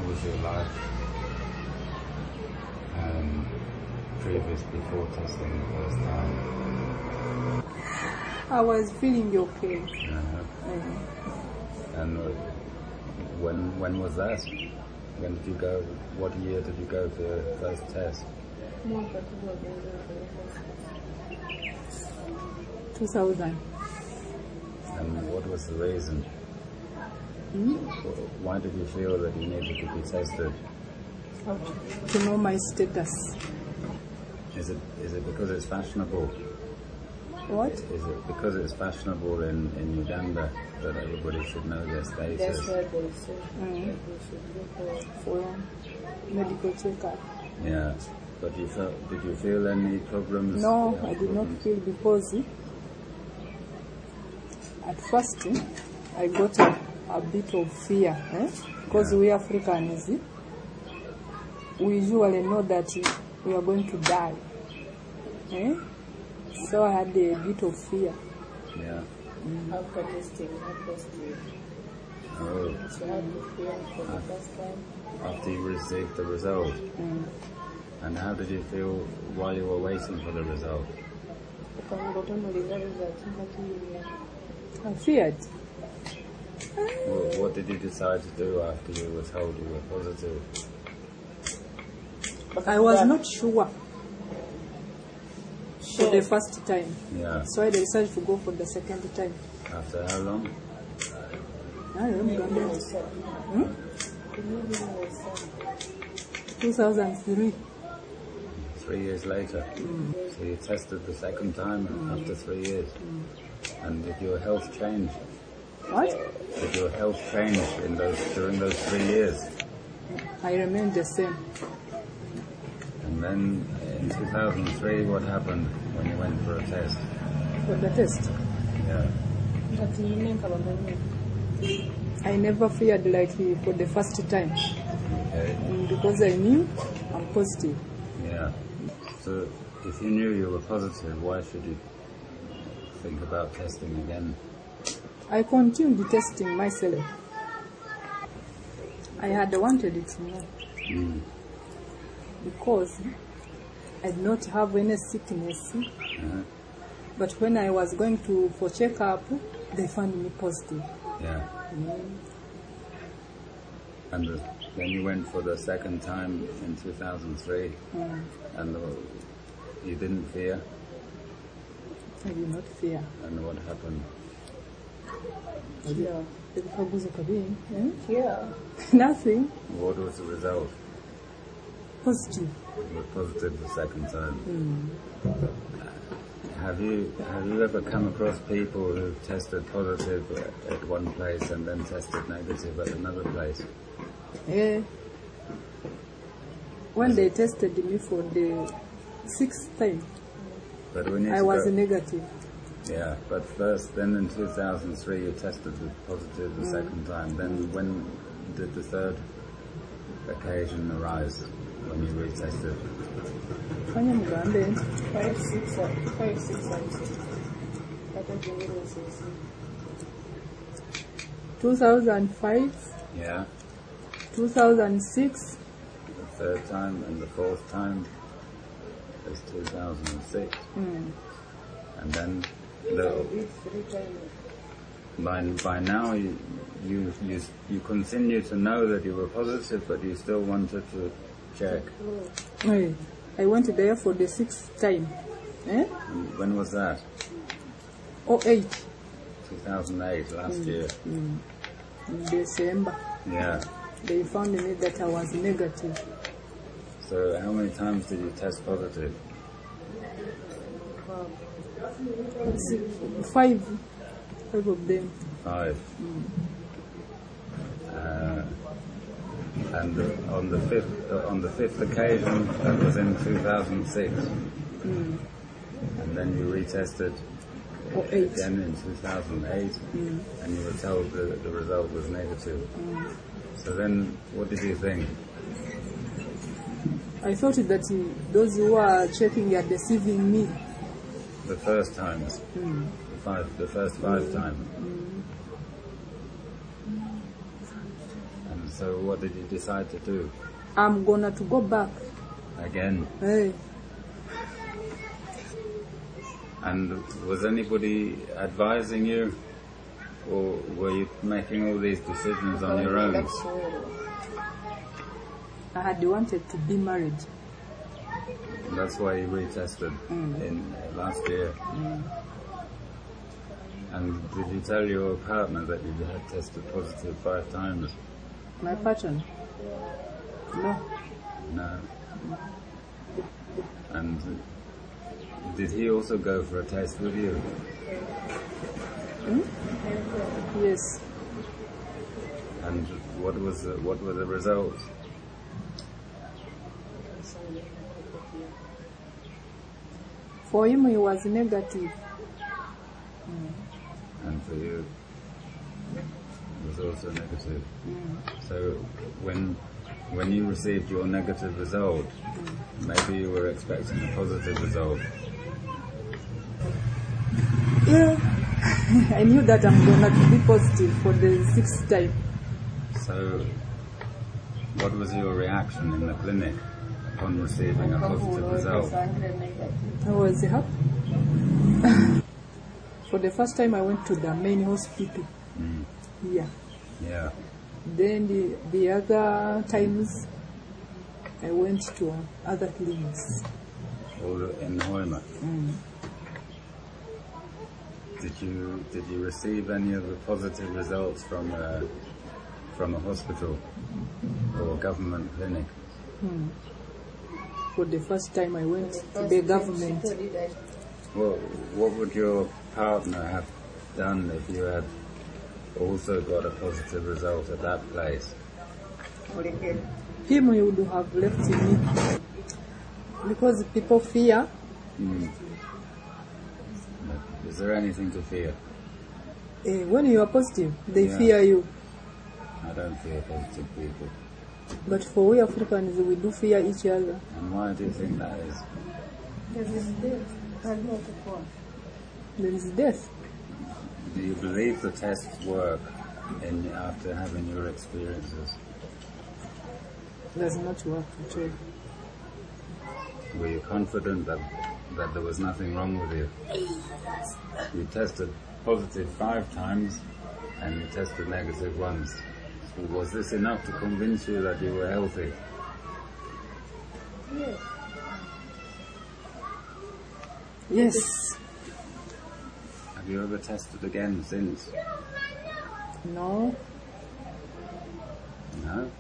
was your life previous before testing the first time? I was feeling okay. And when was that? When did you go? What year did you go for your first test? 2000. And what was the reason? Why did you feel that you needed to be tested? To know my status. Is it because it's fashionable? What? Is it because it's fashionable in Uganda that everybody should know their status? That's what they say. That they should go For medical checkup. Yeah. But did you feel any problems? No, I did not feel, because at first I got a bit of fear, because we Africans, we usually know that we are going to die. So I had a bit of fear. Yeah. After testing, not positive. Oh. So I had the fear for the first time. After you received the result. And how did you feel while you were waiting for the result? I feared. What did you decide to do after you were told you were positive? I was not sure for the first time. Yeah. So I decided to go for the second time. After how long? I remember. 2003. 3 years later. So you tested the second time after 3 years. And did your health change? What? Did your health change during those 3 years? I remained the same. And then in 2003, what happened when you went for a test? For the test? Yeah. I never feared like for the first time. Okay. Because I knew I'm positive. Yeah. So if you knew you were positive, why should you think about testing again? I continued testing myself. I had wanted it more. Because I did not have any sickness. But when I was going for checkup, they found me positive. Yeah. And then you went for the second time in 2003, and you didn't fear? I did not fear. And what happened? Yeah. Yeah. Nothing. What was the result? Positive. You were positive the second time. Have you ever come across people who tested positive at one place and then tested negative at another place? Yeah. When they tested me for the 6th time, But we need I to was go. negative. Yeah, but first, then in 2003 you tested positive the second time. Then when did the third occasion arise when you retested? 5, 6, 5, 6, and 6. That was the middle 6. 2005, Yeah, 2006, the third time, and the fourth time is 2006. And then by now you continue to know that you were positive, but you still wanted to check. I went there for the 6th time. And when was that? 08, 2008, last year. in December. Yeah. They found me that I was negative. So how many times did you test positive? 5 of them. 5. And on the fifth occasion, that was in 2006. And then you retested again in 2008, and you were told that the result was negative. So then, what did you think? I thought that those who are checking are deceiving me. The first times, the first 5 times. And So what did you decide to do? I'm gonna to go back. Again? Hey. And was anybody advising you? Or were you making all these decisions on your own? I had wanted to be married. That's why you retested in last year. And did you tell your partner that you had tested positive 5 times? My partner? No. No. And did he also go for a test with you? Yes. And what were the results? For him, he was negative. And for you, it was also negative. So when you received your negative result, maybe you were expecting a positive result. Yeah. I knew that I'm going to be positive for the 6th time. So what was your reaction in the clinic upon receiving a positive result? I was happy. For the first time I went to the main hospital. Yeah. Yeah. Then the other times I went to other clinics. All in Hoima. Did you receive any of the positive results from a hospital or government clinic? For the first time I went to the government. Well, what would your partner have done if you had also got a positive result at that place? Him, he would have left me. Because people fear. Is there anything to fear? When you are positive, they Yeah. fear you. I don't fear positive people. But for we Africans, we do fear each other. And why do you think that is? There is death. Do you believe the tests work after having your experiences? Does not work at all. Were you confident that there was nothing wrong with you? You tested positive 5 times and you tested negative once. So was this enough to convince you that you were healthy? Yes. Have you ever tested again since? No. No?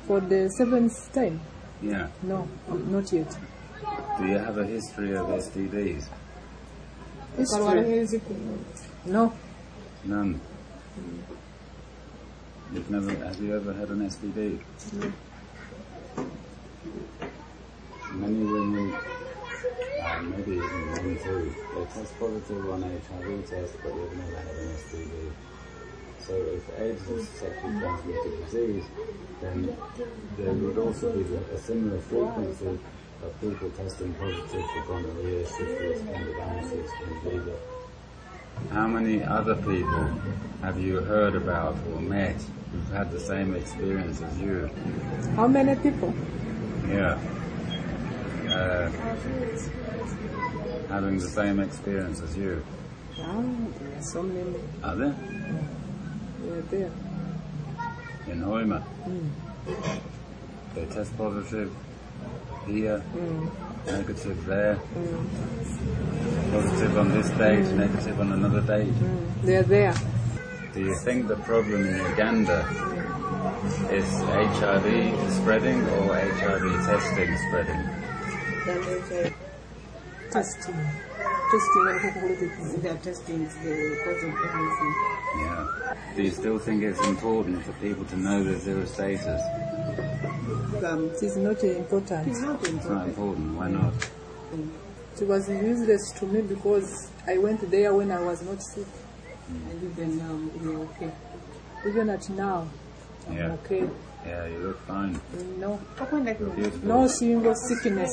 For the 7th time? Yeah. No, not yet. Do you have a history of STDs? History? No. None. Have you ever had an STD? No. Many women, maybe even men too, they test positive on HIV test, but they've never had an STD. So if AIDS is sexually transmitted disease, then there would also be a similar frequency of people testing positive for gonorrhea, syphilis, candidiasis, candida. How many other people have you heard about or met who've had the same experience as you? How many people? Yeah. Having the same experience as you. There are so many. Are there? They are there. In Hoima? They test positive here, negative there, positive on this date, negative on another date. They are there. Do you think the problem in Uganda is HIV spreading or HIV testing spreading? Testing. They are testing the cause of everything. Yeah. Do you still think it's important for people to know their zero status? It is not important. It's not It's not important. Why not? It was useless to me because I went there when I was not sick. And even now, you're okay. Even at now, Yeah. I'm okay. Yeah, you look fine. No. You're beautiful. No single sickness.